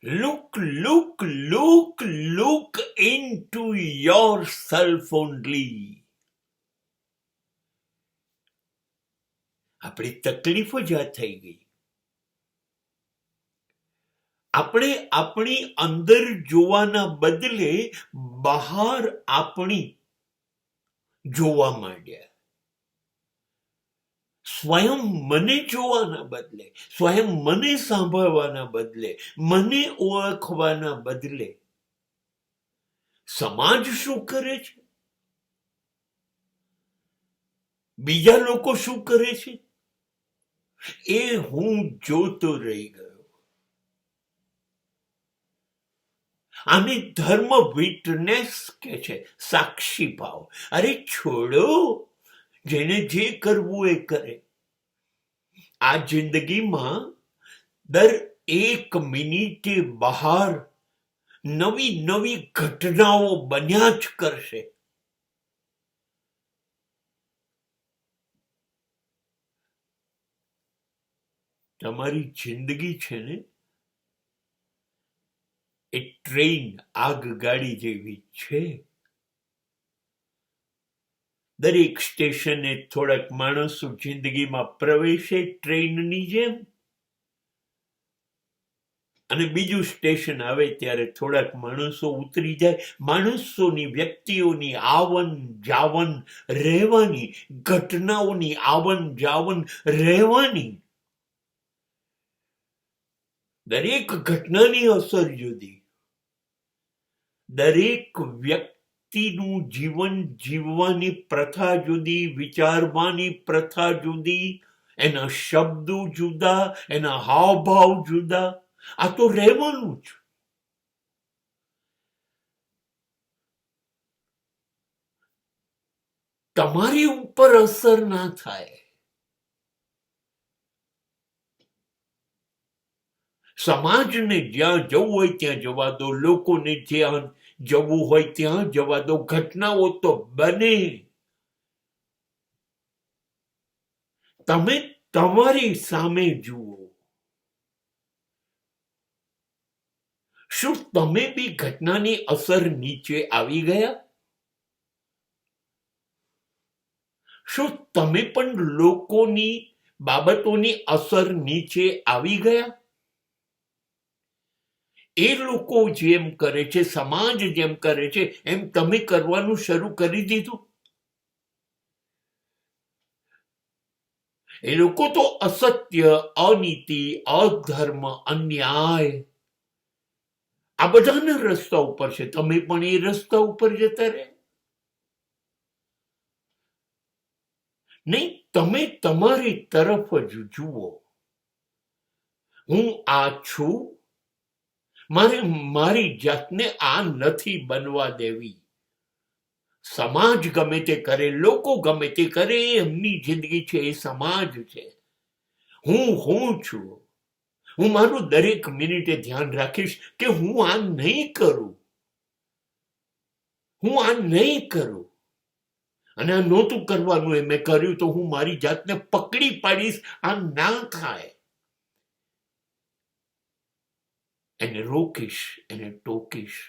Look into yourself only. આપણી તકલીફો જ આ થઈ ગઈ. આપણે આપણી અંદર જોવાના બદલે બહાર આપણી જોવા માંડ્યા. સ્વયં મને જોવાના બદલે, સ્વયં મને સાંભળવાના બદલે, મને ઓળખવાના બદલે સમાજ શું કરે છે, બીજા લોકો શું કરે છે, એ હું જોતો રહી ગયો. આને ધર્મ વિટનેસ કે છે, સાક્ષી ભાવ. અરે છોડો, જેને જે કરવું એ કરે. આ જિંદગીમાં દર એક મિનિટે બહાર નવી નવી ઘટનાઓ બન્યા જ કરશે. તમારી જિંદગી છે ને એ ટ્રેન, આગગાડી જેવી છે. દરેક સ્ટેશને થોડાક માણસો જિંદગીમાં પ્રવેશે ટ્રેનની જેમ, અને બીજું સ્ટેશન આવે ત્યારે થોડાક માણસો ઉતરી જાય. માણસોની, વ્યક્તિઓની આવન જાવન રહેવાની, ઘટનાઓની આવન જાવન રહેવાની. દરેક ઘટનાની અસર જુદી, દરેક વ્યક્તિનું જીવન જીવવાની પ્રથા જુદી, વિચારવાની પ્રથા જુદી, એના શબ્દો જુદા, એના હાવભાવ જુદા. આ તો રહેવાનું જ. તમારી ઉપર અસર ના થાય. સમાજને જ્યાં જવું હોય ત્યાં જવા દો, લોકોને જ્યાં જવું હોય ત્યાં જવા દો. ઘટનાઓ તો બને. તમે તમારી સામે જુઓ. શું તમે બી ઘટનાની અસર નીચે આવી ગયા? શું તમે પણ લોકોની બાબતોની અસર નીચે આવી ગયા? એ લોકો જેમ કરે છે, સમાજ જેમ કરે છે, એમ તમે કરવાનું શરૂ કરી દીધું? એ લોકો તો અસત્ય, અનીતિ, અધર્મ, અન્યાય આ બધાના રસ્તા ઉપર છે. તમે પણ એ રસ્તા ઉપર જતા રહે નહીં. તમે તમારી તરફ જ જુઓ. હું આ છું, મારે મારી જાતને આ નથી બનવા દેવી. સમાજ ગમે તે કરે, લોકો ગમે તે કરે, એમની જિંદગી છે, એ સમાજ છે. હું છું. હું મારું દરેક મિનિટે ધ્યાન રાખીશ કે હું આ નહીં કરું, હું આ નહીં કરું. અને આ નહોતું કરવાનું, એ મેં કર્યું તો હું મારી જાતને પકડી પાડીશ. આ ના થાય. એને રોકીશ, એને ટોકીશ,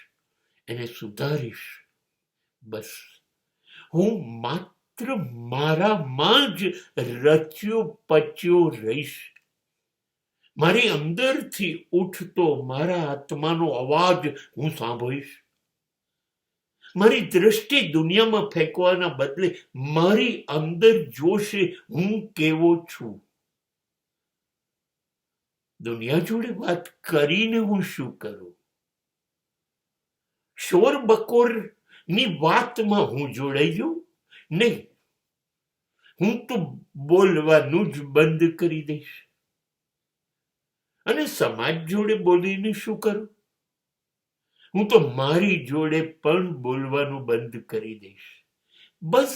એને સુધારીશ. બસ હું માત્ર મારામાં જ રચ્યો પચ્યો રહીશ. મારી અંદરથી ઉઠતો મારા આત્માનો અવાજ હું સાંભળીશ. મારી દ્રષ્ટિ દુનિયામાં ફેંકવાના બદલે મારી અંદર જોશે હું કેવો છું. દુનિયા જોડે વાત કરીને હું શું કરું? શોર બકોર ની વાતમાં હું જોડાઈ જાઉં નહીં. હું તો બોલવાનું જ બંધ કરી દઈશ. અને સમાજ જોડે બોલીને શું કરું? હું તો મારી જોડે પણ બોલવાનું બંધ કરી દઈશ. બસ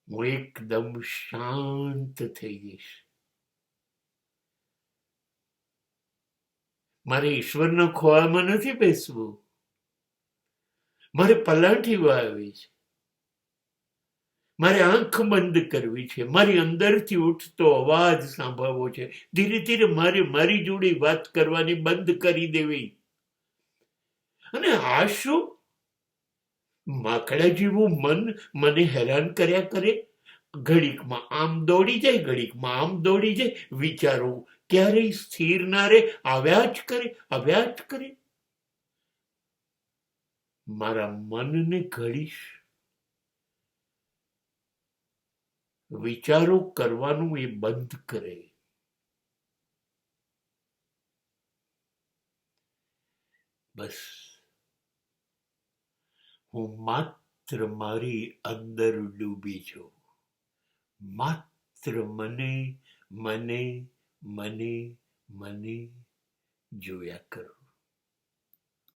હું એકદમ શાંત થઈ જઈશ. મારે ઈશ્વરના ખોળામાં નથી બેસવું. મારે પલાઠી વાળવી છે. મારે આંખ બંધ કરવી છે, મારી અંદરથી ઉઠતો અવાજ સાંભળવો છે. ધીરે ધીરે મારે મારી જોડે વાત કરવાની બંધ કરી દેવી. અને આ શું, માકડા જેવું મન મને હેરાન કર્યા કરે. ઘડીકમાં આમ દોડી જાય, ઘડીકમાં આમ દોડી જાય. વિચારો ક્યારેય સ્થિર ના રહે, આવ્યા જ કરે. મારા મનને ઘડીશ વિચારો કરવાનું એ બંધ કરે. બસ હું માત્ર મારી અંદર ડૂબી છું. માત્ર મને જોયા કરું.